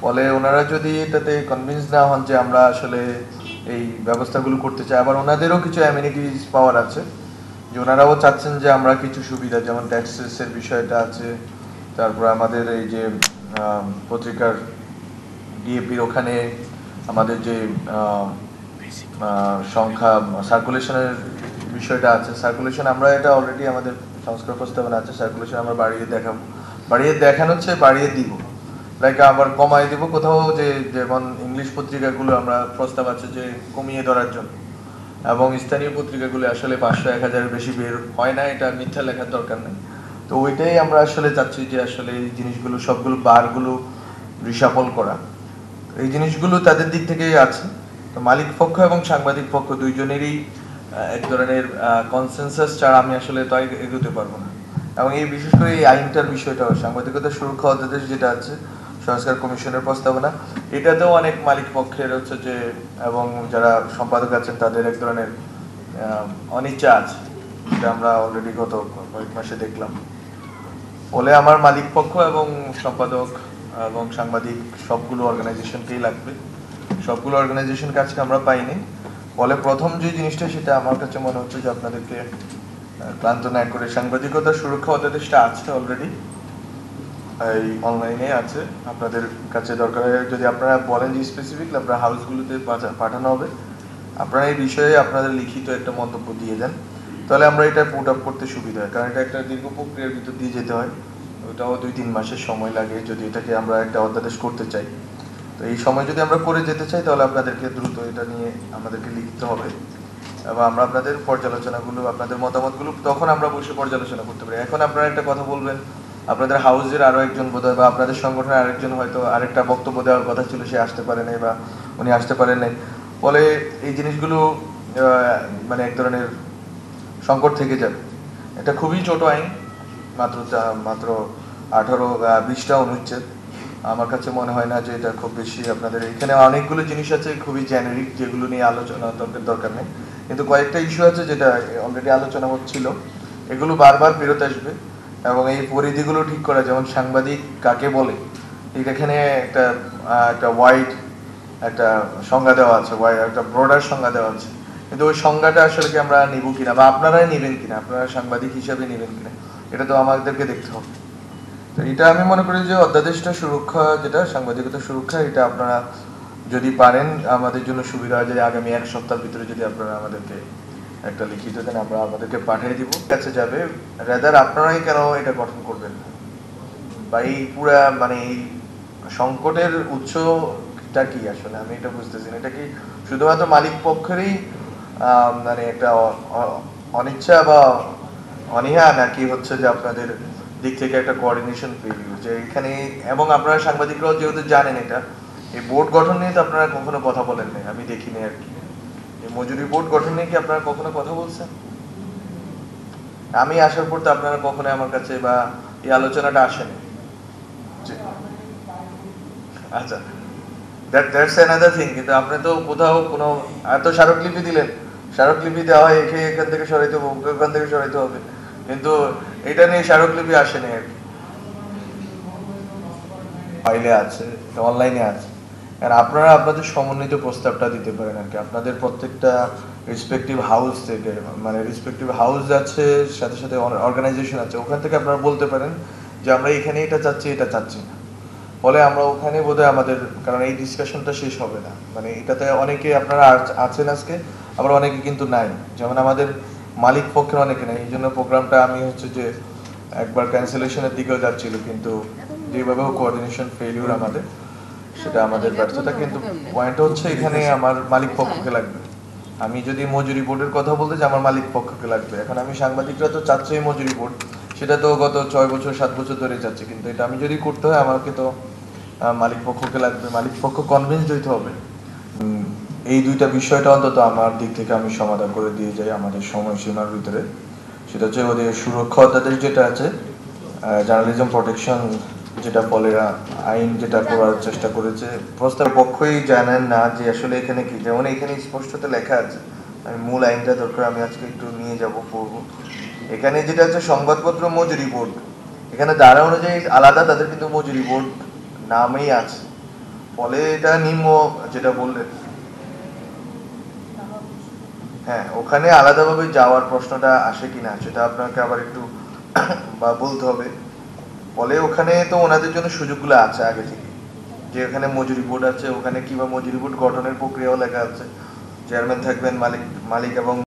ফলে ওনারা যদি এটাতে কনভিন্স না হন যে আমরা আসলে এই ব্যবস্থাগুলো করতে চাই, আবার ওনাদেরও কিছু অ্যামিনিটিস পাওয়ার আছে, যে ওনারাও চাচ্ছেন যে আমরা কিছু সুবিধা, যেমন ট্যাক্সেসের বিষয়টা আছে, তারপর আমাদের এই যে পত্রিকার ডিএপির ওখানে আমাদের যে সংখ্যা সার্কুলেশনের বিষয়টা আছে, সার্কুলেশন আমরা এটা অলরেডি আমাদের সংস্কার প্রস্তাবনা আছে, সার্কুলেশন আমরা বাড়িয়ে দেখানো হচ্ছে, বাড়িয়ে দিব, লাইক আবার কমাই দিব কোথাও, যে যেমন ইংলিশ পত্রিকাগুলো আমরা প্রস্তাব আছে যে কমিয়ে ধরার জন্য, এবং স্থানীয় পত্রিকাগুলো আসলে 500-1000 বেশি বের হয় না, এটা মিথ্যা লেখার দরকার নেই। তো ওইটাই আমরা আসলে চাচ্ছি যে আসলে এই জিনিসগুলো সবগুলো বারগুলো রিসাফল করা, এই জিনিসগুলো তাদের দিক থেকেই আছে। তো মালিক পক্ষ এবং সাংবাদিক পক্ষ দুইজনেরই এক ধরনের কনসেনসাস ছাড়া আমি আসলে তো এগোতে পারবো না। এবং এই বিশেষ করে এই আইনটার বিষয়টা, সাংবাদিকতা সুরক্ষা অধ্যাদেশ যেটা আছে সংস্কার কমিশনের প্রস্তাবনা, এটাতেও অনেক মালিক পক্ষের হচ্ছে যে এবং যারা সম্পাদক আছেন তাদের এক ধরনের অনিচ্ছা আছে, যেটা আমরা অলরেডি গত কয়েক মাসে দেখলাম। ফলে আমার মালিক পক্ষ এবং সম্পাদক এবং সাংবাদিক সবগুলো অর্গানাইজেশনকেই লাগবে, সবগুলো অর্গানাইজেশনকে আজকে আমরা পাইনি। ফলে প্রথম যে জিনিসটা, সেটা আমার কাছে মনে হচ্ছে যে আপনাদেরকে ক্লান্ত না করে, সাংবাদিকতা সুরক্ষা অধ্যাদেশটা আছে অলরেডি, এই অনলাইনে আছে, আপনাদের কাছে দরকার হয় যদি আপনারা বলেন যে স্পেসিফিকলি আপনার হাউসগুলোতে পাঠানো হবে, আপনারা এই বিষয়ে আপনাদের লিখিত একটা মন্তব্য দিয়ে দেন, তাহলে আমরা এটা পুট আপ করতে সুবিধা হয়। কারণ এটা একটা দীর্ঘ প্রক্রিয়ার ভিতর দিয়ে যেতে হয়, ওটাও 2-3 মাসের সময় লাগে যদি এটাকে আমরা একটা অধ্যাদেশ করতে চাই। তো এই সময় যদি আমরা করে যেতে চাই, তাহলে আপনাদেরকে দ্রুত এটা নিয়ে আমাদেরকে লিখতে হবে, এবং আমরা আপনাদের পর্যালোচনাগুলো, আপনাদের মতামতগুলো তখন আমরা বসে পর্যালোচনা করতে পারি। এখন আপনারা একটা কথা বলবেন, আপনাদের হাউসের আরও একজন বোধহয় বা আপনাদের সংগঠনের আরেকজন হয়তো আরেকটা বক্তব্য দেওয়ার কথা ছিল, সে আসতে পারে নাই বা উনি আসতে পারেন নাই, ফলে এই জিনিসগুলো মানে এক ধরনের সংকট থেকে যাবে। এটা খুবই ছোট আইন, মাত্র 18-20টা অনুচ্ছেদ। আমার কাছে মনে হয় না যে এটা খুব বেশি, আপনাদের এখানে অনেকগুলো জিনিস আছে খুবই জেনারিক, যেগুলো নিয়ে আলোচনা দরকার নেই, কিন্তু কয়েকটা ইস্যু আছে যেটা অলরেডি আলোচনা হচ্ছিল, এগুলো বারবার ফেরত আসবে। এবং এই পরিধিগুলো ঠিক করা, যেমন সাংবাদিক কাকে বলে, এখানে একটা একটা ওয়াইড একটা সংজ্ঞা দেওয়া আছে, একটা ব্রডার সংজ্ঞা দেওয়া আছে, কিন্তু ওই সংজ্ঞাটা আসলে কি আমরা নিব কিনা, বা আপনারাই নেবেন কিনা, আপনারা সাংবাদিক হিসাবে নেবেন কিনা, এটা তো আমাদেরকে দেখতে হবে। তো এটা আমি মনে করি যে অধ্যাদেশটা সুরক্ষা, যেটা সাংবাদিকতা সুরক্ষা, এটা আপনারা যদি পারেন আমাদের জন্য সুবিধা হয়, যে আগামী 1 সপ্তাহের ভিতরে যদি আপনারা আমাদেরকে একটা লিখিত দেন, আমরা আমাদেরকে পাঠিয়ে দিব, কাছে যাবে। রাদার আপনারাই কেন এটা গঠন করবেন না, বা এই পুরা মানে এই সংকটের উৎসটা কি আসলে আমি এটা বুঝতেছি না। এটা কি শুধুমাত্র মালিক পক্ষেরই মানে একটা অনিচ্ছা বা অনীহা, নাকি হচ্ছে যে আপনাদের দিক থেকে একটা কোঅর্ডিনেশন ফেলিউর, যে এখানে, এবং আপনারা সাংবাদিকরাও যেহেতু জানেন এটা, এই বোর্ড গঠন নিয়ে তো আপনারা কখনো কথা বলেন নাই, আমি দেখিনি আর কি। এই মজুরি বোর্ড গঠন নিয়ে কি আপনারা কখনো কথা বলছেন? আমি আসার পর তো আপনারা কখনো আমার কাছে বা এই আলোচনাটা আসেনি। আচ্ছা, দ্যাটস অ্যানাদার থিং। কিন্তু আপনি তো কোথাও কোনো এত স্মারকলিপি দিলেন, স্মারকলিপি দেওয়া হয় এখান থেকে সরাইতে হবে, ওখান থেকে সরাইতে হবে, কিন্তু এটা নিয়ে স্মারকলিপি আসেনি আর কি, ফাইলে আছে, অনলাইনে আছে। আর আপনারা আপনাদের সমন্বিত প্রস্তাবটা দিতে পারেন আর কি, আপনাদের প্রত্যেকটা রেসপেক্টিভ হাউস থেকে, মানে রেসপেক্টিভ হাউস আছে, সাথে সাথে অর্গানাইজেশন আছে, ওখান থেকে আপনারা বলতে পারেন যে আমরা এখানে এটা চাচ্ছি, এটা চাচ্ছি না। ফলে আমরা ওখানে বোধহয় আমাদের, কারণ এই ডিসকাশনটা শেষ হবে না, মানে এটাতে অনেকে আপনারা আছেন আজকে, আবার অনেকে কিন্তু নাই, যেমন আমাদের মালিক পক্ষের অনেকে নেই। এই জন্য প্রোগ্রামটা আমি হচ্ছে যে একবার ক্যান্সেলেশনের দিকেও যাচ্ছিল, কিন্তু যেভাবেও কোঅর্ডিনেশন ফেলিউর আমাদের, সেটা আমাদের ব্যর্থতা। কিন্তু পয়েন্টটা হচ্ছে এখানে আমার মালিক পক্ষকে লাগবে। আমি যদি মজুরি বোর্ডের কথা বলতে চাই, আমার মালিক পক্ষকে লাগবে। এখন আমি সাংবাদিকরা তো চাচ্ছি মজুরি বোর্ড, সেটা তো গত 6-7 বছর ধরে যাচ্ছে, কিন্তু এটা আমি যদি করতে হয় আমাকে তো মালিক পক্ষকে লাগবে, মালিক পক্ষ কনভিন্স হইতে হবে। এই দুইটা বিষয়টা অন্তত আমার দিক থেকে আমি সমাধান করে দিয়ে যাই আমাদের সময়সীমার ভিতরে। সেটা হচ্ছে ওদের সুরক্ষা অধ্যাদেশ যেটা আছে, জার্নালিজম প্রোটেকশন, যেটা বলে আইন, যেটা করার চেষ্টা করেছে, প্রস্তাব পক্ষই জানেন না যে আসলে এখানে কি, যেমন এখানে স্পষ্টত লেখা আছে, আমি মূল আইনটা দরকার আমি আজকে একটু নিয়ে যাব, পড়বো। এখানে যেটা আছে সংবাদপত্র মজুরি বোর্ড, এখানে ধারা অনুযায়ী আলাদা, তাদের কিন্তু মজুরি বোর্ড নামেই আছে। ফলে এটা নিম্ন যেটা বললেন, হ্যাঁ ওখানে আলাদাভাবে যাওয়ার প্রশ্নটা আসে কিনা সেটা আপনাকে আবার একটু বা বলতে হবে। ফলে ওখানে তো ওনাদের জন্য সুযোগগুলো আছে আগে থেকে, যে এখানে মজুরি বোর্ড আছে, ওখানে কিংবা মজুরি বোর্ড গঠনের প্রক্রিয়াও লেখা আছে, চেয়ারম্যান থাকবেন, মালিক এবং